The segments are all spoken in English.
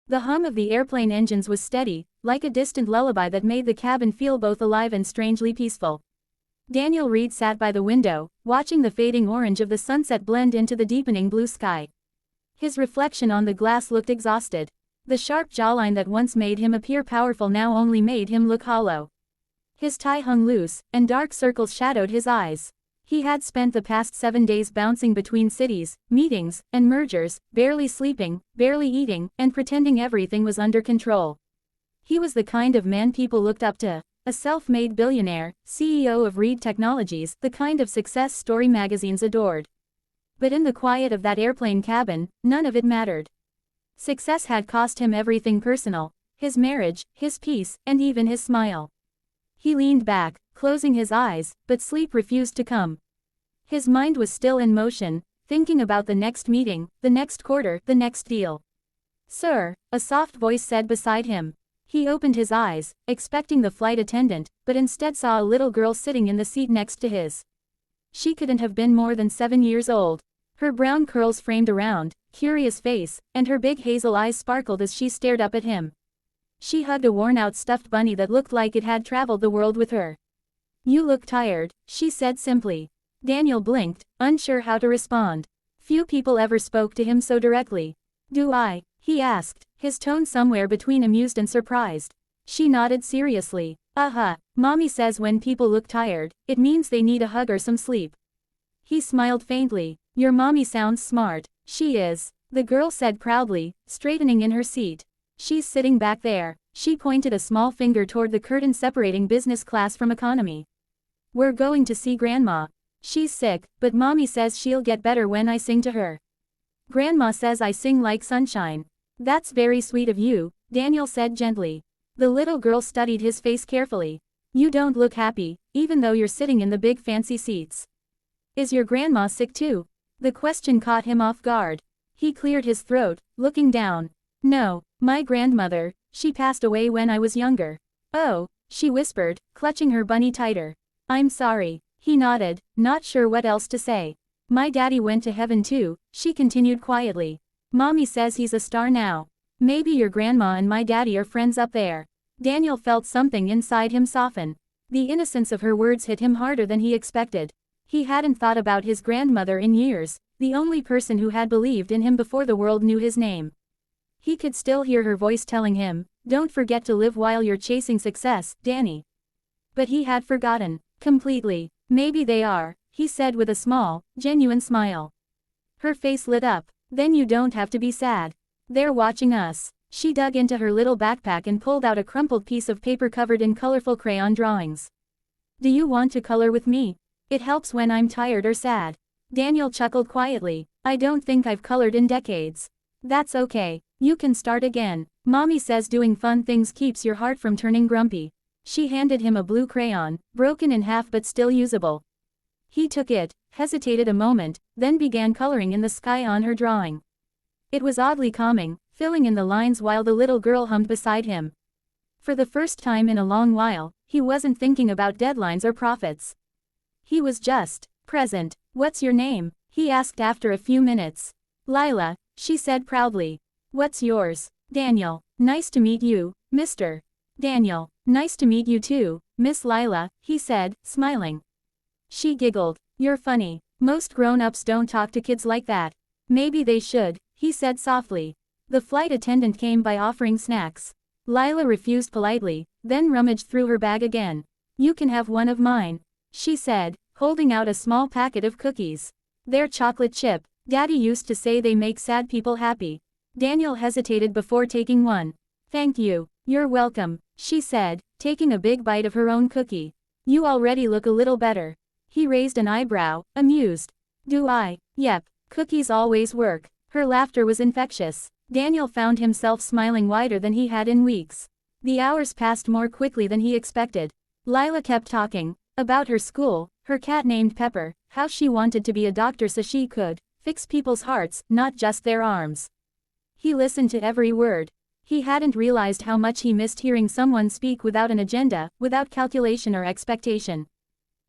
The hum of the airplane engines was steady, like a distant lullaby that made the cabin feel both alive and strangely peaceful. Daniel Reed sat by the window, watching the fading orange of the sunset blend into the deepening blue sky. His reflection on the glass looked exhausted. The sharp jawline that once made him appear powerful now only made him look hollow. His tie hung loose, and dark circles shadowed his eyes. He had spent the past 7 days bouncing between cities, meetings, and mergers, barely sleeping, barely eating, and pretending everything was under control. He was the kind of man people looked up to, a self-made billionaire, CEO of Reed Technologies, the kind of success story magazines adored. But in the quiet of that airplane cabin, none of it mattered. Success had cost him everything personal, his marriage, his peace, and even his smile. He leaned back, closing his eyes, but sleep refused to come. His mind was still in motion, thinking about the next meeting, the next quarter, the next deal. "Sir," a soft voice said beside him. He opened his eyes, expecting the flight attendant, but instead saw a little girl sitting in the seat next to his. She couldn't have been more than 7 years old. Her brown curls framed a round, curious face, and her big hazel eyes sparkled as she stared up at him. She hugged a worn-out stuffed bunny that looked like it had traveled the world with her. "You look tired," she said simply. Daniel blinked, unsure how to respond. Few people ever spoke to him so directly. "Do I?" he asked, his tone somewhere between amused and surprised. She nodded seriously. Mommy says when people look tired, it means they need a hug or some sleep." He smiled faintly. "Your mommy sounds smart." "She is," the girl said proudly, straightening in her seat. "She's sitting back there." She pointed a small finger toward the curtain separating business class from economy. "We're going to see Grandma. She's sick, but Mommy says she'll get better when I sing to her." "Grandma says I sing like sunshine." "That's very sweet of you," Daniel said gently. The little girl studied his face carefully. "You don't look happy, even though you're sitting in the big fancy seats. Is your grandma sick too?" The question caught him off guard. He cleared his throat, looking down. "No, my grandmother, she passed away when I was younger." "Oh," she whispered, clutching her bunny tighter. "I'm sorry." He nodded, not sure what else to say. "My daddy went to heaven too," she continued quietly. "Mommy says he's a star now. Maybe your grandma and my daddy are friends up there." Daniel felt something inside him soften. The innocence of her words hit him harder than he expected. He hadn't thought about his grandmother in years, the only person who had believed in him before the world knew his name. He could still hear her voice telling him, "Don't forget to live while you're chasing success, Danny." But he had forgotten. Completely. "Maybe they are," he said with a small, genuine smile. Her face lit up. "Then you don't have to be sad. They're watching us." She dug into her little backpack and pulled out a crumpled piece of paper covered in colorful crayon drawings. "Do you want to color with me? It helps when I'm tired or sad." Daniel chuckled quietly. "I don't think I've colored in decades." "That's okay. You can start again. Mommy says doing fun things keeps your heart from turning grumpy." She handed him a blue crayon, broken in half but still usable. He took it, hesitated a moment, then began coloring in the sky on her drawing. It was oddly calming, filling in the lines while the little girl hummed beside him. For the first time in a long while, he wasn't thinking about deadlines or profits. He was just present. "What's your name?" he asked after a few minutes. "Lila," she said proudly. "What's yours?" "Daniel." "Nice to meet you, Mr. Daniel." "Nice to meet you too, Miss Lila," he said, smiling. She giggled. "You're funny. Most grown-ups don't talk to kids like that." "Maybe they should," he said softly. The flight attendant came by offering snacks. Lila refused politely, then rummaged through her bag again. "You can have one of mine," she said, holding out a small packet of cookies. "They're chocolate chip. Daddy used to say they make sad people happy." Daniel hesitated before taking one. "Thank you." "You're welcome," she said, taking a big bite of her own cookie. "You already look a little better." He raised an eyebrow, amused. "Do I?" "Yep. Cookies always work." Her laughter was infectious. Daniel found himself smiling wider than he had in weeks. The hours passed more quickly than he expected. Lila kept talking, about her school, her cat named Pepper, how she wanted to be a doctor so she could fix people's hearts, not just their arms. He listened to every word. He hadn't realized how much he missed hearing someone speak without an agenda, without calculation or expectation.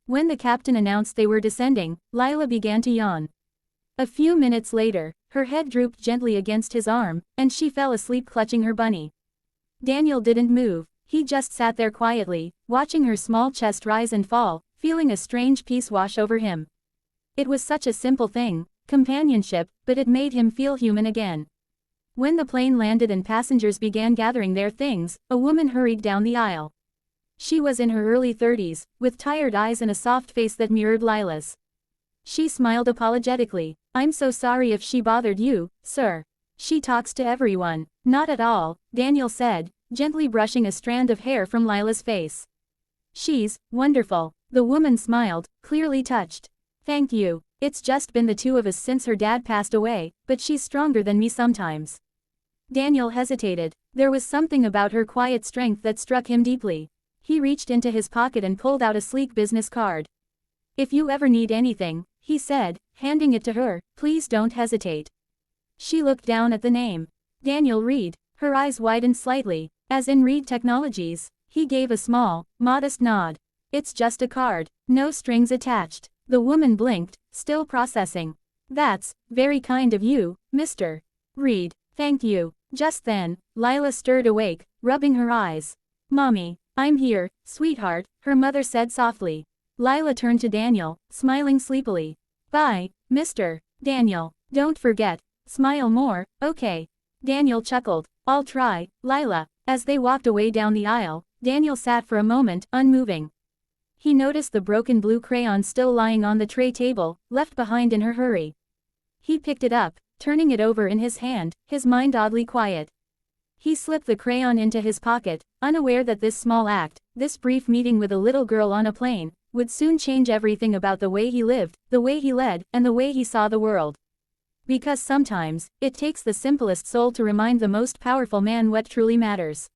When the captain announced they were descending, Lila began to yawn. A few minutes later, Her head drooped gently against his arm, and she fell asleep clutching her bunny. Daniel didn't move, he just sat there quietly, watching her small chest rise and fall, feeling a strange peace wash over him. It was such a simple thing, companionship, but it made him feel human again. When the plane landed and passengers began gathering their things, a woman hurried down the aisle. She was in her early 30s, with tired eyes and a soft face that mirrored Lila's. She smiled apologetically. "I'm so sorry if she bothered you, sir. She talks to everyone." "Not at all," Daniel said, gently brushing a strand of hair from Lila's face. "She's wonderful." The woman smiled, clearly touched. "Thank you. It's just been the two of us since her dad passed away, but she's stronger than me sometimes." Daniel hesitated. There was something about her quiet strength that struck him deeply. He reached into his pocket and pulled out a sleek business card. "If you ever need anything," he said, handing it to her, "please don't hesitate." She looked down at the name. Daniel Reed. Her eyes widened slightly. "As in Reed Technologies?" He gave a small, modest nod. "It's just a card. No strings attached." The woman blinked, still processing. "That's very kind of you, Mr. Reed. Thank you." Just then, Lila stirred awake, rubbing her eyes. "Mommy, I'm here, sweetheart," her mother said softly. Lila turned to Daniel, smiling sleepily. "Bye, Mr. Daniel. Don't forget, smile more, okay?" Daniel chuckled. "I'll try, Lila." As they walked away down the aisle, Daniel sat for a moment, unmoving. He noticed the broken blue crayon still lying on the tray table, left behind in her hurry. He picked it up, turning it over in his hand, his mind oddly quiet. He slipped the crayon into his pocket, unaware that this small act, this brief meeting with a little girl on a plane, would soon change everything about the way he lived, the way he led, and the way he saw the world. Because sometimes, it takes the simplest soul to remind the most powerful man what truly matters.